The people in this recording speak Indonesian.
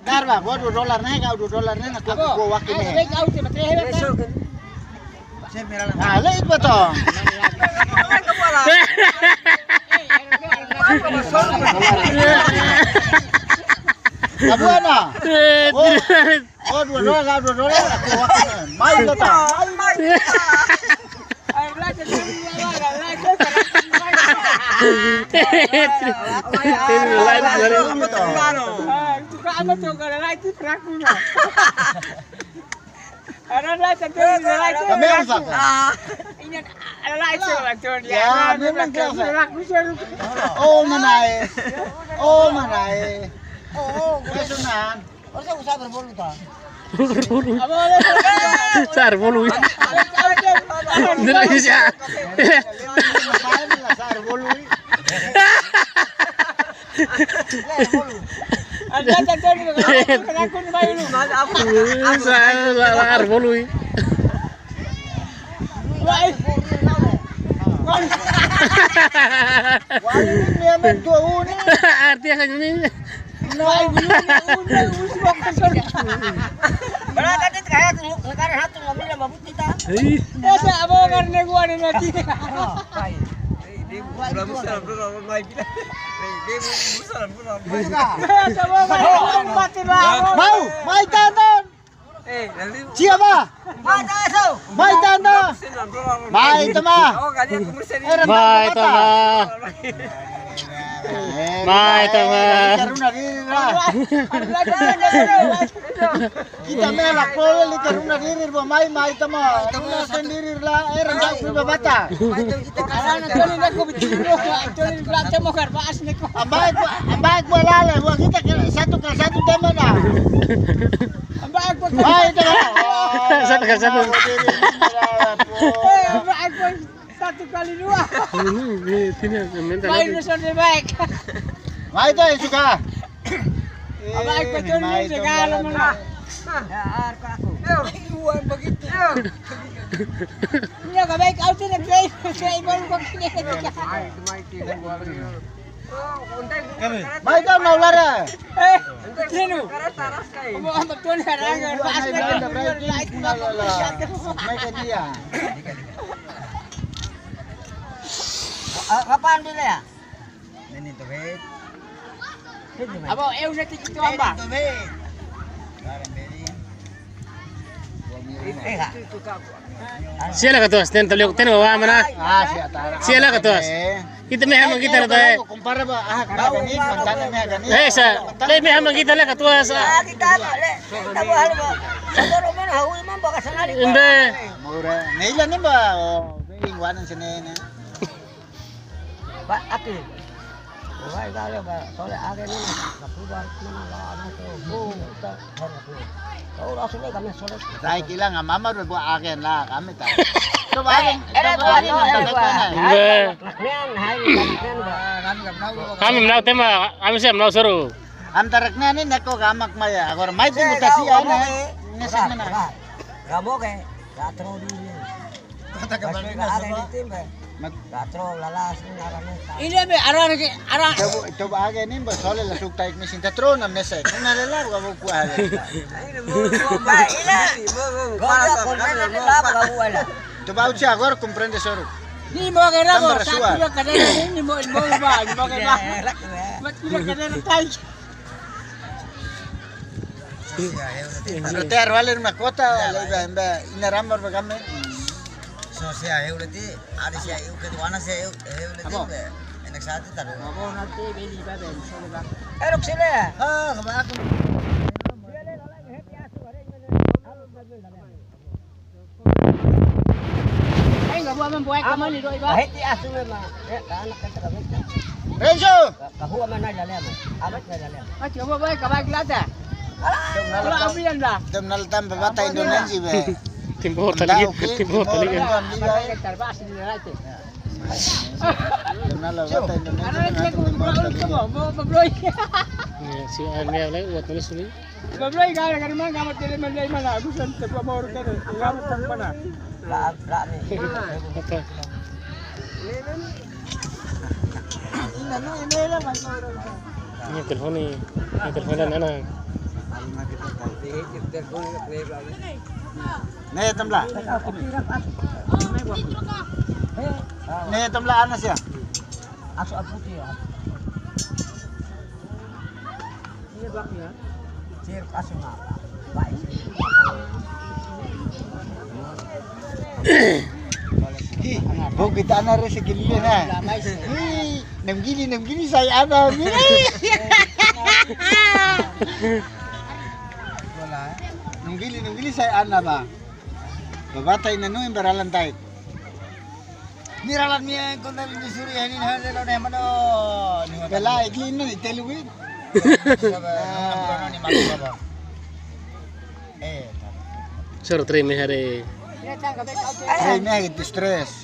Darba, gua $2 nih, kau $2 nih, aku gua wakil nih. Nah, lihat betul. Kamu mana? Oh, $2, aku wakil. Main betul. Oh, manai. Oh, manai. Oh, kesunan. Harusnya usaha berbulu toh. Sar bolu. Indonesia. Sar bolu. Sar bolu. Artinya kan ini. Mai tantan. Siapa? Mai tantan. Mai teman. Mai teman. Mai teman. Kita melak pole li karuna dirir ba mai teman. Karuna sendiri lah rendah sudah bata. Ambaik gua lala gua kita satu kali satu teman dah. Mai teman. Satu kali satu. Satu kali dua. Main Sunday baik. Mai tu yang suka. Baik betul ni segala mana. Ini agak baik kau tu nak play baru kau kini. Mai tu mau lara. Sini. Kamu betul ni orang Mai ke dia. Kapan bila ya? Ini tu bet. Abo, nanti kita apa? Siapa ketua? Tentu bawa mana? Siapa ketua? Kita memang kita lah tu. Kumpara ba gani pantana me gani. Sa, memang kita lah ketua sa. Kita le. Kita buat apa? Kalau mana hawi memang bawa sangat. Inde. Mura. Neila ni ba? Being one sini ni. Pak Aki. Wah, kalau soalnya agen ini keluar mana lah anak tu. Kita harus. Kau rasulnya kami soalnya. Saya kira nggak mama udah gua agen lah kami tahu. Coba agen. Kami menau tema, kami siap menau seru. Antaraknya ni neko gamak maya. Agora mai tu mutasi ana. Ngesek mana? Kamu ke? Gatro dulu. Kata kembali na Gatro lalas ni arane. Ini be arang. Coba agen ni ba sole la suk taik mesin tatro na mesek. Na lela gua mau kuah. Ba ila. Coba uci agora comprende soro. Ni mo ke rabo, sa kadena ni mo ba, mo ke ba. Mat kira kadena tai. Rotear vale una cota, le ina rambar ba kami. So siya ulit ada siya ke mana siya ulit enak saat itu taruh. Abo nanti beli ba ben solo ba. Erok sila. Kaba ako. Ay nga buwan man buhay ka man ito iba. Heti aso ma. Anak ka ta ka. Renzo. Kahuwa man na dali mo. Abat na dali. Ay coba buhay ka ba glata. Wala abiyan ba. Dem naltam bata Indonesia be. Timur tadi. Terbas ni lagi. Dem nal bata Ano Indonesia. ka mo mabloy. Si Armia lagi buat nulis ni. Mabloy ka na man gamot dili man lay man gusto ko mo ro ka. Gamot tang mana. La ni. Apa? Ina no ina lang man. Ini telepon ni. Ini telepon dan anak. Nih temla. Nih temla anas ya. Asu putih ya. Ini baknya. Sir asu apa? Baik. Oh kita ana rin sa gilid na. 6 gili saya ana. Wala. 6 gili saya ana ba. Babatay na no yung baralan tayo. Niralan niya kung namin di surihan ni Hazel na naman o. Kala iglin nun iteluwid. Ni Malu ba? Sir, try me hari. Ay, may stress.